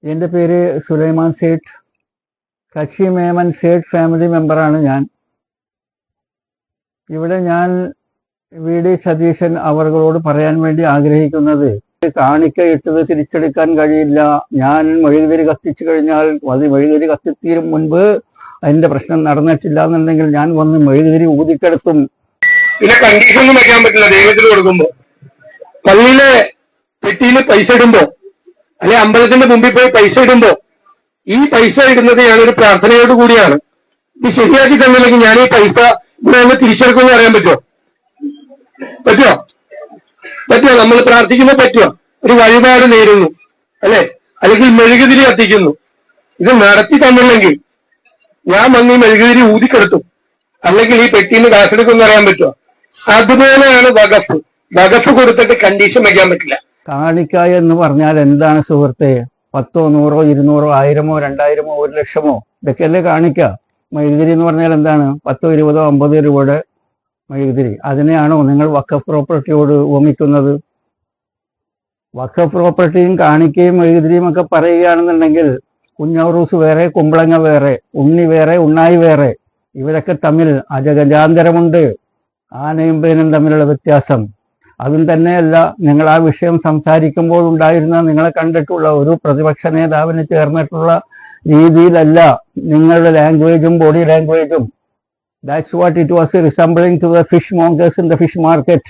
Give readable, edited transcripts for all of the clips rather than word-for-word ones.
എൻ്റെ പേര് സുലൈമാൻ സേഠ്. കച്ചി മേമൻ സേഠ് ഫാമിലി മെമ്പറാണ് ഞാൻ. ഇവിടെ ഞാൻ വി.ഡി. സതീശൻ അവர்களോട് പറയാൻ വേണ്ടി ആഗ്രഹിക്കുന്നത്, കാണിക്ക ഇട്ടത് തിരിച്ചെടുക്കാൻ കഴിയില്ല. ഞാൻ മെഴുകുതിരി കത്തിച്ചു കഴിഞ്ഞാൽ അത് മെഴുകുതിരി കത്തിത്തീരും മുൻപ് അതിന്റെ പ്രശ്നം നടന്നിട്ടില്ല എന്നുണ്ടെങ്കിൽ ഞാൻ വന്ന് മെഴുകുതിരി ഊതിക്കെടുത്തും. പിന്നെ കണ്ടീഷൻ ഒന്നും വെക്കാൻ പറ്റില്ല. ദൈവത്തിന് കൊടുക്കുമ്പോ പള്ളിയിലെ പെട്ടിയിൽ പൈസ ഇടുമ്പോ അല്ലെ അമ്പലത്തിന്റെ മുമ്പിൽ പോയി പൈസ ഇടുമ്പോ ഈ പൈസ ഇടുന്നത് ഞാനൊരു പ്രാർത്ഥനയോട് കൂടിയാണ്. ഇത് ശരിയാക്കി തന്നില്ലെങ്കിൽ ഞാൻ ഈ പൈസ ഇവിടെ ഒന്ന് തിരിച്ചെടുക്കുമെന്ന് അറിയാൻ പറ്റുമോ? പറ്റുമോ? നമ്മൾ പ്രാർത്ഥിക്കുമ്പോൾ പറ്റുമോ? ഒരു വഴിപാട് നേരുന്നു അല്ലെ, അല്ലെങ്കിൽ മെഴുകുതിരി കത്തിക്കുന്നു. ഇത് നടത്തി തന്നില്ലെങ്കിൽ ഞാൻ വന്ന് ഈ മെഴുകുതിരി ഊതിക്കെടുത്തും, അല്ലെങ്കിൽ ഈ പെട്ടിന്ന് കാശെടുക്കുമെന്ന് അറിയാൻ പറ്റുമോ? അതുപോലെയാണ് വഖഫ് കൊടുത്തിട്ട് കണ്ടീഷൻ വെക്കാൻ പറ്റില്ല. കാണിക്ക എന്ന് പറഞ്ഞാൽ എന്താണ് സുഹൃത്തെ? 10, 100, 200, 1000, 2000, 1 ലക്ഷമോ ഇതൊക്കെയല്ലേ കാണിക്ക. മെഴുകുതിരി എന്ന് പറഞ്ഞാൽ എന്താണ്? 10, 20, 50 രൂപയുടെ മെഴുകുതിരി. അതിനെയാണോ നിങ്ങൾ വഖഫ് പ്രോപ്പർട്ടിയോട് ഉപമിക്കുന്നത്? വഖഫ് പ്രോപ്പർട്ടിയും കാണിക്കയും മെഴുകുതിരിയും ഒക്കെ പറയുകയാണെന്നുണ്ടെങ്കിൽ കുഞ്ഞൗറൂസ് വേറെ, കുമ്പളങ്ങ വേറെ, ഉണ്ണി വേറെ, ഉണ്ണായി വേറെ. ഇവരൊക്കെ തമ്മിൽ അജഗജാന്തരമുണ്ട്. ആനയും പേനും തമ്മിലുള്ള വ്യത്യാസം. അതും തന്നെയല്ല, നിങ്ങൾ ആ വിഷയം സംസാരിക്കുമ്പോൾ ഉണ്ടായിരുന്ന, നിങ്ങളെ കണ്ടിട്ടുള്ള ഒരു പ്രതിപക്ഷ നേതാവിന് ചേർന്നിട്ടുള്ള രീതിയിലല്ല നിങ്ങളുടെ ലാംഗ്വേജും body ലാംഗ്വേജും. That's what it was resembling to the fishmongers in the fish market.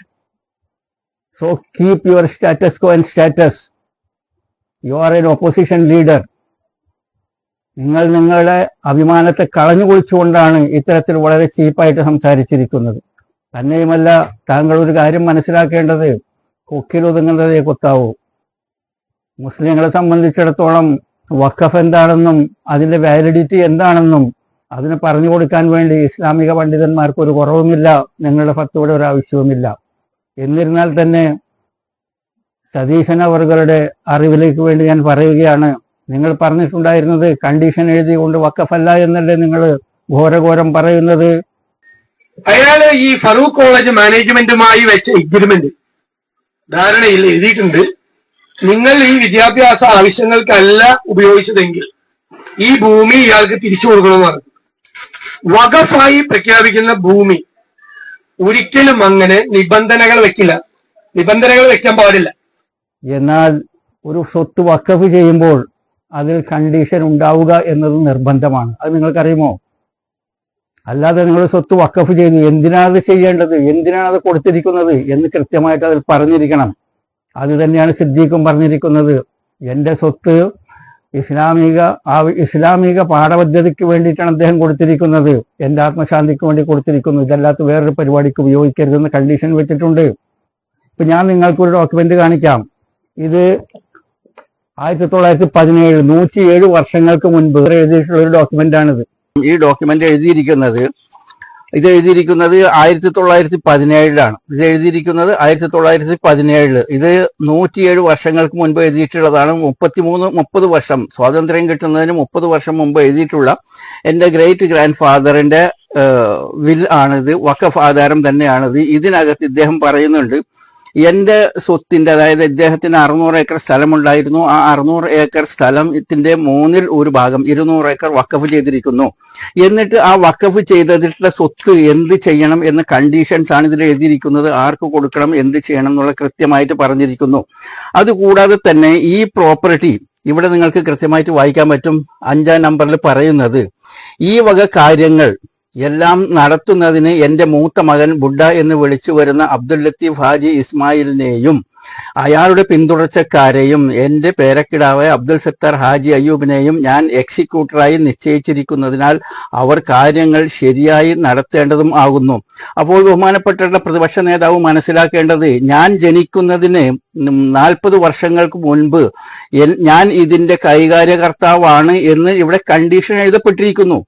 So keep your status quo and status. You are an opposition leader. നിങ്ങൾ നിങ്ങളുടെ അഭിമാനത്തെ കളഞ്ഞു കുളിച്ചുകൊണ്ടാണ് ഇത്തരത്തിൽ വളരെ ചീപ്പായിട്ട് സംസാരിച്ചിരിക്കുന്നത്. തന്നെയുമല്ല, താങ്കൾ ഒരു കാര്യം മനസ്സിലാക്കേണ്ടത്, കൊക്കിലൊതുങ്ങുന്നതേ കൊത്താവൂ. മുസ്ലിങ്ങളെ സംബന്ധിച്ചിടത്തോളം വഖഫ് എന്താണെന്നും അതിന്റെ വാലിഡിറ്റി എന്താണെന്നും അതിന് പറഞ്ഞു കൊടുക്കാൻ വേണ്ടി ഇസ്ലാമിക പണ്ഡിതന്മാർക്ക് ഒരു കുറവുമില്ല. നിങ്ങളുടെ ഫത്വയുടെ ഒരു ആവശ്യവുമില്ല. എന്നിരുന്നാൽ തന്നെ സതീശൻ അവരുടെ അറിവിലേക്ക് വേണ്ടി ഞാൻ പറയുകയാണ്, നിങ്ങൾ പറഞ്ഞിട്ടുണ്ടായിരുന്നത് കണ്ടീഷൻ എഴുതിക്കൊണ്ട് വഖഫല്ല എന്നല്ലേ നിങ്ങൾ ഘോരഘോരം പറയുന്നത്? അയാള് ഈ ഫറൂഖ് കോളേജ് മാനേജ്മെന്റുമായി വെച്ച എഗ്രിമെന്റ് ധാരണയിൽ എഴുതിയിട്ടുണ്ട്, നിങ്ങൾ ഈ വിദ്യാഭ്യാസ ആവശ്യങ്ങൾക്കല്ല ഉപയോഗിച്ചതെങ്കിൽ ഈ ഭൂമി ഇയാൾക്ക് തിരിച്ചു കൊടുക്കണമെന്ന് പറഞ്ഞു. വഖഫായി പ്രഖ്യാപിക്കുന്ന ഭൂമി ഒരിക്കലും അങ്ങനെ നിബന്ധനകൾ വെക്കാൻ പാടില്ല. എന്നാൽ ഒരു സ്വത്ത് വഖഫ് ചെയ്യുമ്പോൾ അതിൽ കണ്ടീഷൻ ഉണ്ടാവുക എന്നത് നിർബന്ധമാണ്. അത് നിങ്ങൾക്കറിയുമോ? അല്ലാതെ നിങ്ങൾ സ്വത്ത് വഖഫ് ചെയ്തു, എന്തിനാണ് ചെയ്യേണ്ടത്, എന്തിനാണ് അത് കൊടുത്തിരിക്കുന്നത് എന്ന് കൃത്യമായിട്ട് അതിൽ പറഞ്ഞിരിക്കണം. അത് തന്നെയാണ് സിദ്ദീഖും പറഞ്ഞിരിക്കുന്നത്. എൻ്റെ സ്വത്ത് ഇസ്ലാമിക പാഠപദ്ധതിക്ക് വേണ്ടിയിട്ടാണ് അദ്ദേഹം കൊടുത്തിരിക്കുന്നത്, എൻ്റെ ആത്മശാന്തിക്ക് വേണ്ടി കൊടുത്തിരിക്കുന്നു. ഇതല്ലാത്ത വേറൊരു പരിപാടിക്ക് ഉപയോഗിക്കരുതെന്ന് കണ്ടീഷൻ വെച്ചിട്ടുണ്ട്. ഇപ്പൊ ഞാൻ നിങ്ങൾക്കൊരു ഡോക്യുമെന്റ് കാണിക്കാം. ഇത് 1917, 107 വർഷങ്ങൾക്ക് മുൻപ് എഴുതിയിട്ടുള്ള ഒരു ഡോക്യുമെന്റാണിത്. ഈ ഡോക്യുമെന്റ് എഴുതിയിരിക്കുന്നത് 1917 ഇത് എഴുതിയിരിക്കുന്നത് 1917. ഇത് 107 വർഷങ്ങൾക്ക് മുൻപ് എഴുതിയിട്ടുള്ളതാണ്. 30 വർഷം സ്വാതന്ത്ര്യം കിട്ടുന്നതിന് 30 വർഷം മുമ്പ് എഴുതിയിട്ടുള്ള എൻ്റെ ഗ്രേറ്റ് ഗ്രാൻഡ് ഫാദറിന്റെ വിൽ ആണിത്. വഖഫ് ആധാരം തന്നെയാണിത്. ഇതിനകത്ത് ഇദ്ദേഹം പറയുന്നുണ്ട്, എന്റെ സ്വത്തിന്റെ, അതായത് ഇദ്ദേഹത്തിന് 600 ഏക്കർ സ്ഥലമുണ്ടായിരുന്നു. ആ 600 ഏക്കർ സ്ഥലത്തിന്റെ 1/3 ഭാഗം 200 ഏക്കർ വഖഫ് ചെയ്തിരിക്കുന്നു. എന്നിട്ട് ആ വഖഫ് ചെയ്തിട്ടുള്ള സ്വത്ത് എന്ത് ചെയ്യണം എന്ന കണ്ടീഷൻസ് ആണ് ഇതിൽ എഴുതിയിരിക്കുന്നത്. ആർക്ക് കൊടുക്കണം, എന്ത് ചെയ്യണം എന്നുള്ള കൃത്യമായിട്ട് പറഞ്ഞിരിക്കുന്നു. അതുകൂടാതെ തന്നെ ഈ പ്രോപ്പർട്ടി ഇവിടെ നിങ്ങൾക്ക് കൃത്യമായിട്ട് വായിക്കാൻ പറ്റും. 5-ാം നമ്പറിൽ പറയുന്നത്, ഈ വക കാര്യങ്ങൾ എല്ലാം നടത്തുന്നതിന് എൻ്റെ മൂത്ത മകൻ ബുഡ എന്ന് വിളിച്ചു വരുന്ന അബ്ദുൽ ലത്തീഫ് ഹാജി ഇസ്മായിലിനെയും അയാളുടെ പിന്തുടർച്ചക്കാരെയും എൻ്റെ പേരക്കിടാവായ അബ്ദുൽ സത്താർ ഹാജി അയ്യൂബിനെയും ഞാൻ എക്സിക്യൂട്ടറായി നിശ്ചയിച്ചിരിക്കുന്നതിനാൽ അവർ കാര്യങ്ങൾ ശരിയായി നടത്തേണ്ടതും ആകുന്നു. അപ്പോൾ ബഹുമാനപ്പെട്ട പ്രതിപക്ഷ നേതാവ് മനസ്സിലാക്കേണ്ടത്, ഞാൻ ജനിക്കുന്നതിന് 40 വർഷങ്ങൾക്ക് മുൻപ് ഞാൻ ഇതിന്റെ കൈകാര്യകർത്താവാണ് എന്ന് ഇവിടെ കണ്ടീഷൻ എഴുതപ്പെട്ടിരിക്കുന്നു.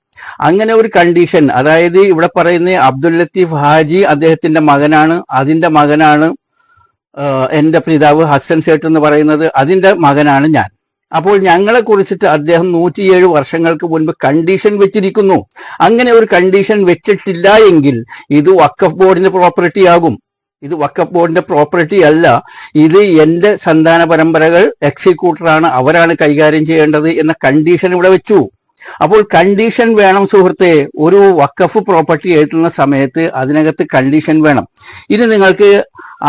അങ്ങനെ ഒരു കണ്ടീഷൻ, അതായത് ഇവിടെ പറയുന്ന അബ്ദുൽ ലത്തീഫ് ഹാജി അദ്ദേഹത്തിന്റെ മകനാണ്, അതിന്റെ മകനാണ് എൻ്റെ പിതാവ് ഹസൻ സേട്ട് എന്ന് പറയുന്നത്, അതിന്റെ മകനാണ് ഞാൻ. അപ്പോൾ ഞങ്ങളെ കുറിച്ചിട്ട് അദ്ദേഹം 107 വർഷങ്ങൾക്ക് മുൻപ് കണ്ടീഷൻ വെച്ചിരിക്കുന്നു. അങ്ങനെ ഒരു കണ്ടീഷൻ വെച്ചിട്ടില്ല എങ്കിൽ ഇത് വഖഫ് ബോർഡിന്റെ പ്രോപ്പർട്ടി ആകും. ഇത് വഖഫ് ബോർഡിന്റെ പ്രോപ്പർട്ടി അല്ല, ഇത് എന്റെ സന്താന പരമ്പരകൾ എക്സിക്യൂട്ടറാണ്, അവരാണ് കൈകാര്യം ചെയ്യേണ്ടത് എന്ന കണ്ടീഷൻ ഇവിടെ വെച്ചു. അപ്പോൾ കണ്ടീഷൻ വേണം സുഹൃത്തെ. ഒരു വഖഫ് പ്രോപ്പർട്ടി ഏറ്റുന്ന സമയത്ത് അതിനകത്ത് കണ്ടീഷൻ വേണം. ഇനി നിങ്ങൾക്ക്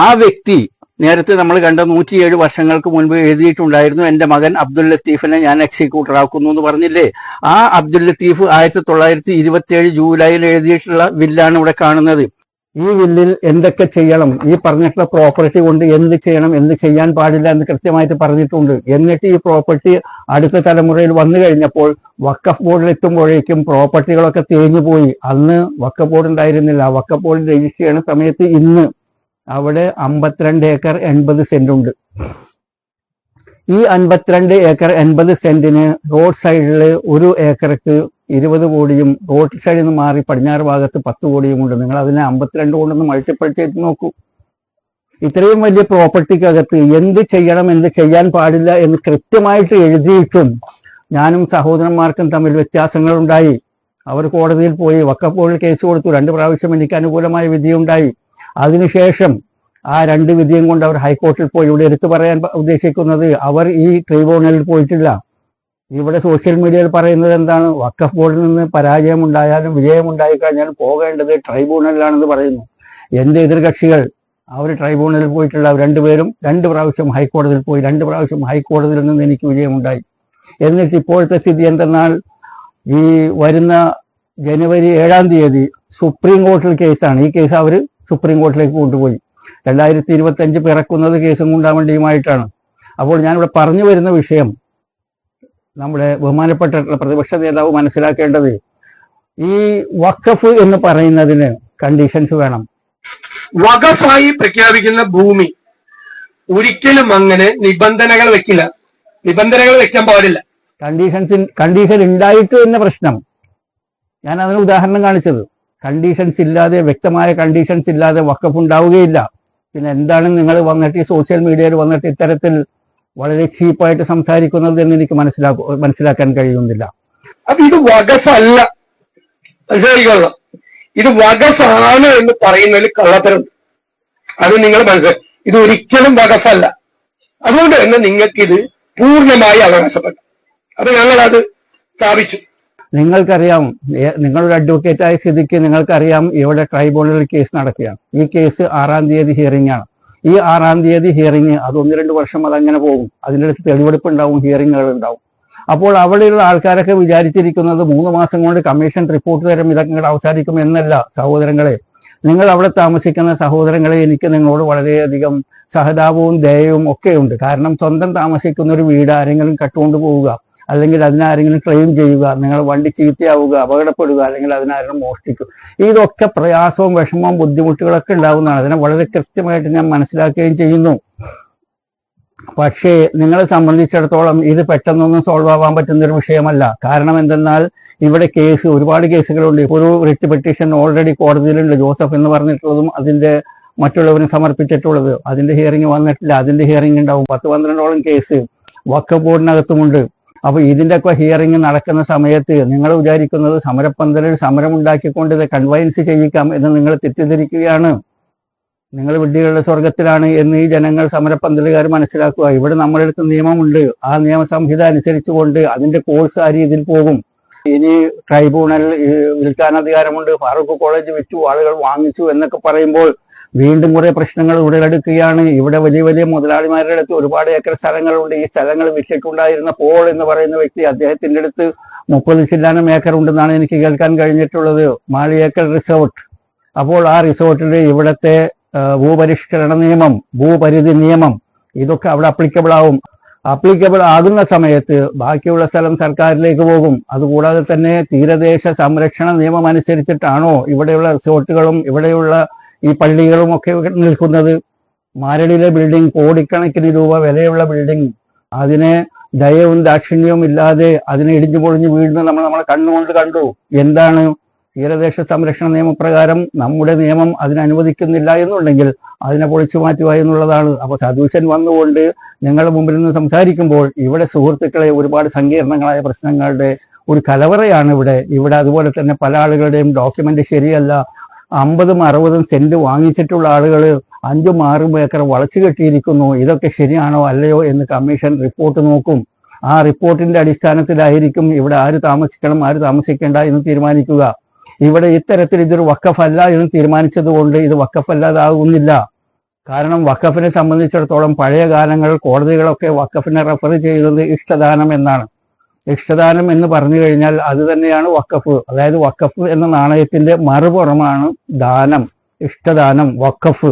ആ വ്യക്തി നേരത്തെ നമ്മൾ കണ്ട 107 വർഷങ്ങൾക്ക് മുൻപ് എഴുതിയിട്ടുണ്ടായിരുന്നു, എന്റെ മകൻ അബ്ദുൽ ലത്തീഫിനെ ഞാൻ എക്സിക്യൂട്ടർ ആക്കുന്നു എന്ന് പറഞ്ഞില്ലേ? ആ അബ്ദുൽ ലത്തീഫ് 1927 ജൂലൈയിൽ എഴുതിയിട്ടുള്ള വില്ലാണ് ഇവിടെ കാണുന്നത്. ഈ വില്ലിൽ എന്തൊക്കെ ചെയ്യണം, ഈ പറഞ്ഞിട്ടുള്ള പ്രോപ്പർട്ടി കൊണ്ട് എന്ത് ചെയ്യണം, എന്ത് ചെയ്യാൻ പാടില്ല എന്ന് കൃത്യമായിട്ട് പറഞ്ഞിട്ടുണ്ട്. എന്നിട്ട് ഈ പ്രോപ്പർട്ടി അടുത്ത തലമുറയിൽ വന്നു കഴിഞ്ഞപ്പോൾ വഖഫ് ബോർഡിൽ എത്തുമ്പോഴേക്കും പ്രോപ്പർട്ടികളൊക്കെ തേഞ്ഞു പോയി. അന്ന് വഖഫ് ബോർഡ് ഉണ്ടായിരുന്നില്ല. വഖഫ് ബോർഡ് രജിസ്റ്റർ ചെയ്യുന്ന സമയത്ത് ഇന്ന് അവിടെ 52 ഏക്കർ 80 സെന്റ് ഉണ്ട്. ഈ 52 ഏക്കർ 80 സെന്റിന് റോഡ് സൈഡിൽ 1 ഏക്കർക്ക് 20 കോടിയും റോഡ് സൈഡിൽ നിന്ന് മാറി പടിഞ്ഞാറ് ഭാഗത്ത് 10 കോടിയും ഉണ്ട്. നിങ്ങൾ അതിനെ 52 കൊണ്ടൊന്ന് മൾട്ടിപ്പിൾ ചെയ്ത് നോക്കൂ. ഇത്രയും വലിയ പ്രോപ്പർട്ടിക്കകത്ത് എന്ത് ചെയ്യണം, എന്ത് ചെയ്യാൻ പാടില്ല എന്ന് കൃത്യമായിട്ട് എഴുതിയിട്ടും ഞാനും സഹോദരന്മാർക്കും തമ്മിൽ വ്യത്യാസങ്ങൾ ഉണ്ടായി. അവർ കോടതിയിൽ പോയി, വഖഫ് ബോർഡിൽ കേസ് കൊടുത്തു. 2 പ്രാവശ്യം എനിക്ക് അനുകൂലമായ വിധിയുണ്ടായി. അതിനുശേഷം ആ 2 വിധിയും കൊണ്ട് അവർ ഹൈക്കോടതിയിൽ പോയി. ഇവിടെ എടുത്തു പറയാൻ ഉദ്ദേശിക്കുന്നത്, അവർ ഈ ട്രിബ്യൂണലിൽ പോയിട്ടില്ല. ഇവിടെ സോഷ്യൽ മീഡിയയിൽ പറയുന്നത് എന്താണ്, വഖഫ് ബോർഡിൽ നിന്ന് പരാജയമുണ്ടായാലും വിജയമുണ്ടായി കഴിഞ്ഞാലും പോകേണ്ടത് ട്രൈബ്യൂണലിലാണെന്ന് പറയുന്നു. എന്റെ എതിർകക്ഷികൾ അവർ ട്രൈബ്യൂണലിൽ പോയിട്ടുള്ള 2 പേരും 2 പ്രാവശ്യം ഹൈക്കോടതിയിൽ പോയി. 2 പ്രാവശ്യം ഹൈക്കോടതിയിൽ നിന്ന് എനിക്ക് വിജയമുണ്ടായി. എന്നിട്ട് ഇപ്പോഴത്തെ സ്ഥിതി എന്തെന്നാൽ, ഈ വരുന്ന ജനുവരി 7-ാം തീയതി സുപ്രീം കോടതിയിൽ കേസാണ്. ഈ കേസ് അവർ സുപ്രീം കോടതിയിലേക്ക് കൊണ്ടുപോയി. 2025 പിറക്കുന്നത് കേസും കൊണ്ടാവേണ്ടിയുമായിട്ടാണ്. അപ്പോൾ ഞാനിവിടെ പറഞ്ഞു വരുന്ന വിഷയം, നമ്മുടെ ബഹുമാനപ്പെട്ട പ്രതിപക്ഷ നേതാവ് മനസ്സിലാക്കേണ്ടത്, ഈ വഖഫ് എന്ന് പറയുന്നതിന് കണ്ടീഷൻസ് വേണം. വഖഫായി പ്രഖ്യാപിക്കുന്ന ഭൂമി ഒരിക്കലും അങ്ങനെ നിബന്ധനകൾ വെക്കില്ല. നിബന്ധനകൾ വെക്കാൻ പാടില്ല. കണ്ടീഷൻ ഉണ്ടായിട്ട് തന്നെ പ്രശ്നം. ഞാൻ അതിന് ഉദാഹരണം കാണിച്ചത്. കണ്ടീഷൻസ് ഇല്ലാതെ, വ്യക്തമായ കണ്ടീഷൻസ് ഇല്ലാതെ വഖഫ് ഉണ്ടാവുകയില്ല. പിന്നെ എന്താണ് നിങ്ങൾ വന്നിട്ട് ഈ സോഷ്യൽ മീഡിയയിൽ വന്നിട്ട് ഇത്തരത്തിൽ വളരെ ചീപ്പായിട്ട് സംസാരിക്കുന്നത് എന്ന് എനിക്ക് മനസ്സിലാക്കാൻ കഴിയുന്നില്ല. അപ്പൊ ഇത് വഖഫല്ല, മനസ്സിലാക്കിക്കൊള്ളാം. ഇത് വഖഫാണ് എന്ന് പറയുന്നതിൽ കള്ളത്തരം. അത് നിങ്ങൾ മനസ്സിലാക്കി. ഇത് ഒരിക്കലും വഖഫല്ല. അതുകൊണ്ട് തന്നെ നിങ്ങൾക്കിത് പൂർണ്ണമായി അവകാശപ്പെട്ടു. അപ്പൊ ഞങ്ങളത് സ്ഥാപിച്ചു. നിങ്ങൾക്കറിയാം, നിങ്ങളൊരു അഡ്വക്കേറ്റ് ആയ സ്ഥിതിക്ക് നിങ്ങൾക്കറിയാം, ഇവിടെ ട്രൈബ്യൂണലിൽ കേസ് നടക്കുകയാണ്. ഈ കേസ് 6-ാം തീയതി ഹിയറിംഗ് ആണ്. ഈ 6-ാം തീയതി ഹിയറിംഗ്, അത് 1-2 വർഷം അതങ്ങനെ പോകും. അതിൻ്റെ അടുത്ത് തെളിവെടുപ്പ് ഉണ്ടാവും, ഹിയറിങ്ങുകൾ ഉണ്ടാവും. അപ്പോൾ അവിടെയുള്ള ആൾക്കാരൊക്കെ വിചാരിച്ചിരിക്കുന്നത് 3 മാസം കൊണ്ട് കമ്മീഷൻ റിപ്പോർട്ട് തരും, ഇതൊക്കെ അവസാനിക്കും എന്നല്ല. സഹോദരങ്ങളെ, നിങ്ങൾ അവിടെ താമസിക്കുന്ന സഹോദരങ്ങളെ, എനിക്ക് നിങ്ങളോട് വളരെയധികം സഹതാപവും ദയവും ഒക്കെ ഉണ്ട്. കാരണം സ്വന്തം താമസിക്കുന്ന ഒരു വീട് ആരെങ്കിലും കട്ടുകൊണ്ട് പോവുക, അല്ലെങ്കിൽ അതിനാരെങ്കിലും ട്രെയിൻ ചെയ്യുക, നിങ്ങൾ വണ്ടി ചീത്തയാവുക, അപകടപ്പെടുക, അല്ലെങ്കിൽ അതിനാരെങ്കിലും മോഷ്ടിക്കുക, ഇതൊക്കെ പ്രയാസവും വിഷമവും ബുദ്ധിമുട്ടുകളൊക്കെ ഉണ്ടാവുന്നതാണ്. അതിനെ വളരെ കൃത്യമായിട്ട് ഞാൻ മനസ്സിലാക്കുകയും ചെയ്യുന്നു. പക്ഷേ നിങ്ങളെ സംബന്ധിച്ചിടത്തോളം ഇത് പെട്ടെന്നൊന്നും സോൾവ് ആവാൻ പറ്റുന്ന ഒരു വിഷയമല്ല. കാരണം എന്തെന്നാൽ, ഇവിടെ ഒരുപാട് കേസുകളുണ്ട്. ഒരു റിട്ട് പെറ്റീഷൻ ഓൾറെഡി കോടതിയിലുണ്ട്, ജോസഫ് എന്ന് പറഞ്ഞിട്ടുള്ളതും അതിന്റെ മറ്റുള്ളവരും സമർപ്പിച്ചിട്ടുള്ളത്. അതിന്റെ ഹിയറിംഗ് വന്നിട്ടില്ല. അതിന്റെ ഹിയറിംഗ് ഉണ്ടാവും. 10-12ഓളം കേസ് വഖഫ് ബോർഡിനകത്തുമുണ്ട്. അപ്പൊ ഇതിന്റെ ഒക്കെ ഹിയറിംഗ് നടക്കുന്ന സമയത്ത് നിങ്ങൾ വിചാരിക്കുന്നത് സമരപ്പന്തലിൽ സമരമുണ്ടാക്കിക്കൊണ്ട് ഇത് കൺവൈൻസ് ചെയ്യിക്കാം എന്ന് നിങ്ങൾ തെറ്റിദ്ധരിക്കുകയാണ്. നിങ്ങൾ വിഡ്ഢികളുടെ സ്വർഗത്തിലാണ് എന്ന് ഈ ജനങ്ങൾ, സമരപ്പന്തലുകാർ മനസ്സിലാക്കുക. ഇവിടെ നമ്മുടെ അടുത്ത് നിയമമുണ്ട്. ആ നിയമസംഹിത അനുസരിച്ചുകൊണ്ട് അതിന്റെ കോഴ്സ് ആ രീതിയിൽ പോകും. ഇനി ട്രൈബ്യൂണൽ വിൽക്കാൻ അധികാരമുണ്ട്, ഫാറൂഖ് കോളേജ് വിറ്റു, ആളുകൾ വാങ്ങിച്ചു എന്നൊക്കെ പറയുമ്പോൾ വീണ്ടും കുറെ പ്രശ്നങ്ങൾ ഉടലെടുക്കുകയാണ്. ഇവിടെ വലിയ വലിയ മുതലാളിമാരുടെ അടുത്ത് ഒരുപാട് ഏക്കർ സ്ഥലങ്ങളുണ്ട്. ഈ സ്ഥലങ്ങൾ വിറ്റിട്ടുണ്ടായിരുന്ന പോൾ എന്ന് പറയുന്ന വ്യക്തി, അദ്ദേഹത്തിന്റെ അടുത്ത് 30 ശതമാനം ഏക്കർ ഉണ്ടെന്നാണ് എനിക്ക് കേൾക്കാൻ കഴിഞ്ഞിട്ടുള്ളത്. മാളിയേക്കൽ റിസോർട്ട്. അപ്പോൾ ആ റിസോർട്ടിൽ ഇവിടത്തെ ഭൂപരിഷ്കരണ നിയമം, ഭൂപരിധി നിയമം, ഇതൊക്കെ അവിടെ അപ്ലിക്കബിൾ ആകുന്ന സമയത്ത് ബാക്കിയുള്ള സ്ഥലം സർക്കാരിലേക്ക് പോകും. അതുകൂടാതെ തന്നെ തീരദേശ സംരക്ഷണ നിയമം അനുസരിച്ചിട്ടാണോ ഇവിടെയുള്ള റിസോർട്ടുകളും ഇവിടെയുള്ള ഈ പള്ളികളും ഒക്കെ നിൽക്കുന്നത്? മാരടിയിലെ ബിൽഡിംഗ്, കോടിക്കണക്കിന് രൂപ വിലയുള്ള ബിൽഡിംഗ്, അതിനെ ദയവും ദാക്ഷിണ്യവും ഇല്ലാതെ അതിനെ ഇടിഞ്ഞു പൊളിഞ്ഞു വീഴുന്നത് നമ്മളെ കണ്ണുകൊണ്ട് കണ്ടു. എന്താണ്? തീരദേശ സംരക്ഷണ നിയമപ്രകാരം നമ്മുടെ നിയമം അതിനനുവദിക്കുന്നില്ല എന്നുണ്ടെങ്കിൽ അതിനെ പൊളിച്ചു മാറ്റുക എന്നുള്ളതാണ്. അപ്പൊ സദൂശൻ വന്നുകൊണ്ട് നിങ്ങളുടെ മുമ്പിൽ നിന്ന് സംസാരിക്കുമ്പോൾ ഇവിടെ സുഹൃത്തുക്കളെ ഒരുപാട് സങ്കീർണങ്ങളായ പ്രശ്നങ്ങളുടെ ഒരു കലവറയാണ് ഇവിടെ. അതുപോലെ തന്നെ പല ആളുകളുടെയും ഡോക്യുമെന്റ് ശരിയല്ല. 50ഉം 60ഉം സെന്റ് വാങ്ങിച്ചിട്ടുള്ള ആളുകൾ 5ഉം 6ഉം ഏക്കർ വളച്ചു കെട്ടിയിരിക്കുന്നു. ഇതൊക്കെ ശരിയാണോ അല്ലയോ എന്ന് കമ്മീഷൻ റിപ്പോർട്ട് നോക്കും. ആ റിപ്പോർട്ടിന്റെ അടിസ്ഥാനത്തിലായിരിക്കും ഇവിടെ ആര് താമസിക്കണം ആര് താമസിക്കേണ്ട എന്ന് തീരുമാനിക്കുക. ഇവിടെ ഇത്തരത്തിൽ ഇതൊരു വഖഫല്ല എന്ന് തീരുമാനിച്ചത് കൊണ്ട് ഇത് വഖഫല്ലാതാകുന്നില്ല. കാരണം വഖഫിനെ സംബന്ധിച്ചിടത്തോളം പഴയ കാലങ്ങൾ കോടതികളൊക്കെ വഖഫിനെ റെഫർ ചെയ്യുന്നത് ഇഷ്ടദാനം എന്നാണ്. ഇഷ്ടദാനം എന്ന് പറഞ്ഞു കഴിഞ്ഞാൽ അത് തന്നെയാണ് വഖഫ്. അതായത് വഖഫ് എന്ന നാണയത്തിന്റെ മറുപുറമാണ് ദാനം, ഇഷ്ടദാനം, വഖഫ്.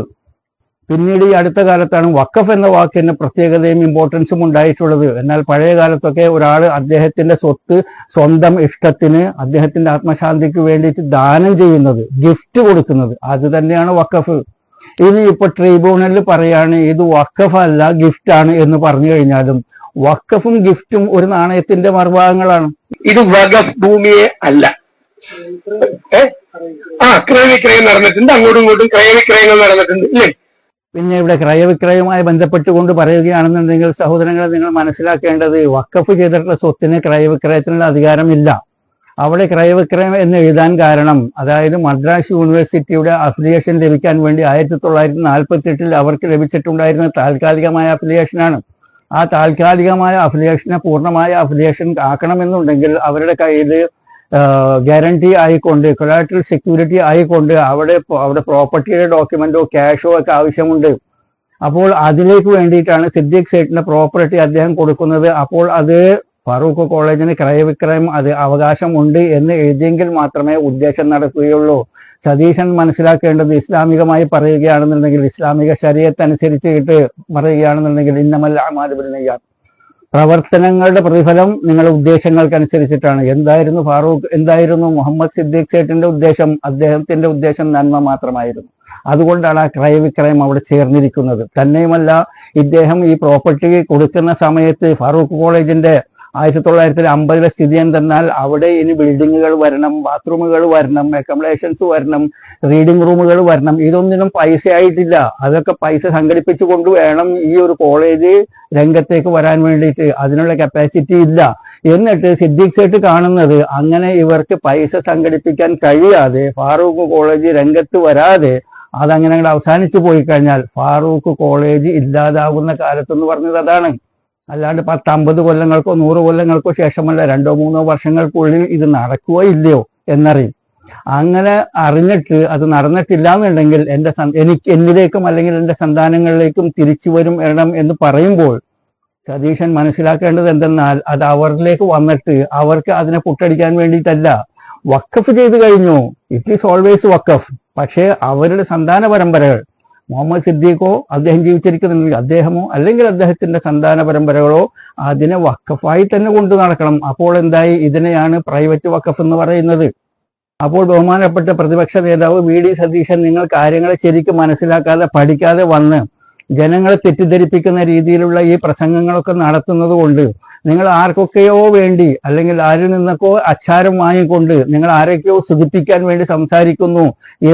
പിന്നീട് ഈ അടുത്ത കാലത്താണ് വഖഫ് എന്ന വാക്കിന് പ്രത്യേകതയും ഇമ്പോർട്ടൻസും ഉണ്ടായിട്ടുള്ളത്. എന്നാൽ പഴയ കാലത്തൊക്കെ ഒരാൾ അദ്ദേഹത്തിന്റെ സ്വത്ത് സ്വന്തം ഇഷ്ടത്തിന് അദ്ദേഹത്തിന്റെ ആത്മശാന്തിക്ക് വേണ്ടിയിട്ട് ദാനം ചെയ്യുന്നത്, ഗിഫ്റ്റ് കൊടുക്കുന്നത്, അത് തന്നെയാണ് വഖഫ്. ഇനി ഇപ്പൊ ട്രിബ്യൂണലിൽ പറയാണ് ഇത് വഖഫല്ല ഗിഫ്റ്റാണ് എന്ന് പറഞ്ഞു കഴിഞ്ഞാലും വഖഫും ഗിഫ്റ്റും ഒരു നാണയത്തിന്റെ മറുഭാഗങ്ങളാണ്. ഇത് വഖഫ് ഭൂമിയെ അല്ല. ക്രയവിക്രയം നടന്നിട്ടുണ്ട്, അങ്ങോട്ടും ഇങ്ങോട്ടും ക്രയവിക്രയങ്ങൾ നടന്നിട്ടുണ്ട് ഇല്ലേ? പിന്നെ ഇവിടെ ക്രയവിക്രയവുമായി ബന്ധപ്പെട്ടുകൊണ്ട് പറയുകയാണെന്നുണ്ടെങ്കിൽ സഹോദരങ്ങളെ നിങ്ങൾ മനസ്സിലാക്കേണ്ടത് വഖഫ് ചെയ്തിട്ടുള്ള സ്വത്തിന് ക്രയവിക്രയത്തിനുള്ള അധികാരമില്ല. അവിടെ ക്രയവിക്രയം എന്ന് എഴുതാൻ കാരണം അതായത് മദ്രാസ് യൂണിവേഴ്സിറ്റിയുടെ അഫിലിയേഷൻ ലഭിക്കാൻ വേണ്ടി 1948 അവർക്ക് ലഭിച്ചിട്ടുണ്ടായിരുന്ന താൽക്കാലികമായ അഫിലിയേഷനാണ്. ആ താൽക്കാലികമായ അഫിലിയേഷനെ പൂർണ്ണമായ അഫിലിയേഷൻ ആക്കണമെന്നുണ്ടെങ്കിൽ അവരുടെ കയ്യിൽ ഗ്യാരണ്ടി ആയിക്കൊണ്ട് കൊളാറ്ററൽ സെക്യൂരിറ്റി ആയിക്കൊണ്ട് അവിടെ പ്രോപ്പർട്ടിയുടെ ഡോക്യുമെന്റോ ക്യാഷോ ഒക്കെ ആവശ്യമുണ്ട്. അപ്പോൾ അതിലേക്ക് വേണ്ടിയിട്ടാണ് സിദ്ദീഖ് സേഠിന്റെ പ്രോപ്പർട്ടി അദ്ദേഹം കൊടുക്കുന്നത്. അപ്പോൾ അത് ഫാറൂഖ് കോളേജിന് ക്രയവിക്രയം അത് അവകാശമുണ്ട് എന്ന് എഴുതിയെങ്കിൽ മാത്രമേ ഉദ്ദേശം നടക്കുകയുള്ളൂ. സതീശൻ മനസ്സിലാക്കേണ്ടത് ഇസ്ലാമികമായി പറയുകയാണെന്നുണ്ടെങ്കിൽ ഇസ്ലാമിക ശരീഅത്ത് അനുസരിച്ചിട്ട് പറയുകയാണെന്നുണ്ടെങ്കിൽ ഇന്നമൽ അഅ്മാലു ബിന്നിയ്യാത്ത്, പ്രവർത്തനങ്ങളുടെ പ്രതിഫലം നിങ്ങളുടെ ഉദ്ദേശങ്ങൾക്കനുസരിച്ചിട്ടാണ്. എന്തായിരുന്നു മുഹമ്മദ് സിദ്ദീഖ് സേഠിന്റെ ഉദ്ദേശം? അദ്ദേഹത്തിന്റെ ഉദ്ദേശം നന്മ മാത്രമായിരുന്നു. അതുകൊണ്ടാണ് ആ ക്രയവിക്രയം അവിടെ ചേർന്നിരിക്കുന്നത്. തന്നെയുമല്ല, ഇദ്ദേഹം ഈ പ്രോപ്പർട്ടി കൊടുക്കുന്ന സമയത്ത് ഫാറൂഖ് കോളേജിന്റെ 1950 സ്ഥിതി എന്തെന്നാൽ അവിടെ ഇനി ബിൽഡിങ്ങുകൾ വരണം, ബാത്റൂമുകൾ വരണം, അക്കോമഡേഷൻസ് വരണം, റീഡിംഗ് റൂമുകൾ വരണം. ഇതൊന്നിനും പൈസ ആയിട്ടില്ല. അതൊക്കെ പൈസ സംഘടിപ്പിച്ചു കൊണ്ട് വേണം ഈ ഒരു കോളേജ് രംഗത്തേക്ക് വരാൻ വേണ്ടിയിട്ട്. അതിനുള്ള കപ്പാസിറ്റി ഇല്ല. എന്നിട്ട് സിദ്ദീഖ് സേഠ് കാണുന്നത് അങ്ങനെ ഇവർക്ക് പൈസ സംഘടിപ്പിക്കാൻ കഴിയാതെ ഫാറൂഖ് കോളേജ് രംഗത്ത് വരാതെ അതങ്ങനെ അങ്ങോട്ട് അവസാനിച്ചു പോയി കഴിഞ്ഞാൽ ഫാറൂഖ് കോളേജ് ഇല്ലാതാകുന്ന കാലത്തെന്ന് പറഞ്ഞത് അതാണ്. അല്ലാണ്ട് 10-50 കൊല്ലങ്ങൾക്കോ 100 കൊല്ലങ്ങൾക്കോ ശേഷമല്ല, 2-3 വർഷങ്ങൾക്കുള്ളിൽ ഇത് നടക്കുകയോ ഇല്ലയോ എന്നറിയും. അങ്ങനെ അറിഞ്ഞിട്ട് അത് നടന്നിട്ടില്ല എന്നുണ്ടെങ്കിൽ എന്നിലേക്കും അല്ലെങ്കിൽ എൻ്റെ സന്താനങ്ങളിലേക്കും തിരിച്ചു വരും എന്ന് പറയുമ്പോൾ സതീശൻ മനസ്സിലാക്കേണ്ടത് എന്തെന്നാൽ അത് അവരിലേക്ക് വന്നിട്ട് അവർക്ക് അതിനെ പുട്ടടിക്കാൻ വേണ്ടിയിട്ടല്ല. വഖഫ് ചെയ്തു കഴിഞ്ഞു, ഇറ്റ് ഈസ് ഓൾവേസ് വഖഫ്. പക്ഷേ അവരുടെ സന്താന പരമ്പരകൾ, മുഹമ്മദ് സിദ്ദീഖോ അദ്ദേഹം ജീവിച്ചിരിക്കുന്നുണ്ടെങ്കിൽ അദ്ദേഹമോ അല്ലെങ്കിൽ അദ്ദേഹത്തിന്റെ സന്താന പരമ്പരകളോ അതിനെ വഖഫായി തന്നെ കൊണ്ടു നടക്കണം. അപ്പോൾ എന്തായി? ഇതിനെയാണ് പ്രൈവറ്റ് വഖഫ് എന്ന് പറയുന്നത്. അപ്പോൾ ബഹുമാനപ്പെട്ട പ്രതിപക്ഷ നേതാവ് വി ഡി സതീശൻ നിങ്ങൾ കാര്യങ്ങളെ ശരിക്കും മനസ്സിലാക്കാതെ പഠിക്കാതെ വന്ന് ജനങ്ങളെ തെറ്റിദ്ധരിപ്പിക്കുന്ന രീതിയിലുള്ള ഈ പ്രസംഗങ്ങളൊക്കെ നടത്തുന്നത് കൊണ്ട് നിങ്ങൾ ആർക്കൊക്കെയോ വേണ്ടി അല്ലെങ്കിൽ ആരിൽ നിന്നൊക്കെ അച്ചാരം വാങ്ങിക്കൊണ്ട് നിങ്ങൾ ആരൊക്കെയോ സുഖിപ്പിക്കാൻ വേണ്ടി സംസാരിക്കുന്നു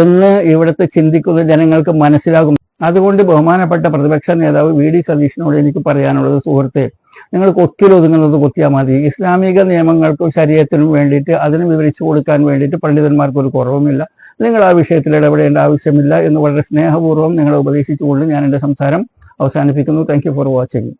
എന്ന് ഇവിടുത്തെ ചിന്തിക്കുന്ന ജനങ്ങൾക്ക് മനസ്സിലാകും. അതുകൊണ്ട് ബഹുമാനപ്പെട്ട പ്രതിപക്ഷ നേതാവ് വി ഡി സതീശനോട് എനിക്ക് പറയാനുള്ളത്, സുഹൃത്തെ, നിങ്ങൾ കൊത്തിലൊതുങ്ങുന്നത് കൊത്തിയാൽ മതി. ഇസ്ലാമിക നിയമങ്ങൾക്കും ശരീഅത്തിനും വേണ്ടിയിട്ട് അതിന് വിവരിച്ചു കൊടുക്കാൻ വേണ്ടിയിട്ട് പണ്ഡിതന്മാർക്ക് ഒരു കുറവുമില്ല. നിങ്ങൾ ആ വിഷയത്തിൽ ഇടപെടേണ്ട ആവശ്യമില്ല എന്ന് വളരെ സ്നേഹപൂർവ്വം നിങ്ങളെ ഉപദേശിച്ചുകൊണ്ട് ഞാൻ എൻ്റെ സംസാരം അവസാനിപ്പിക്കുന്നു. Thank you for watching.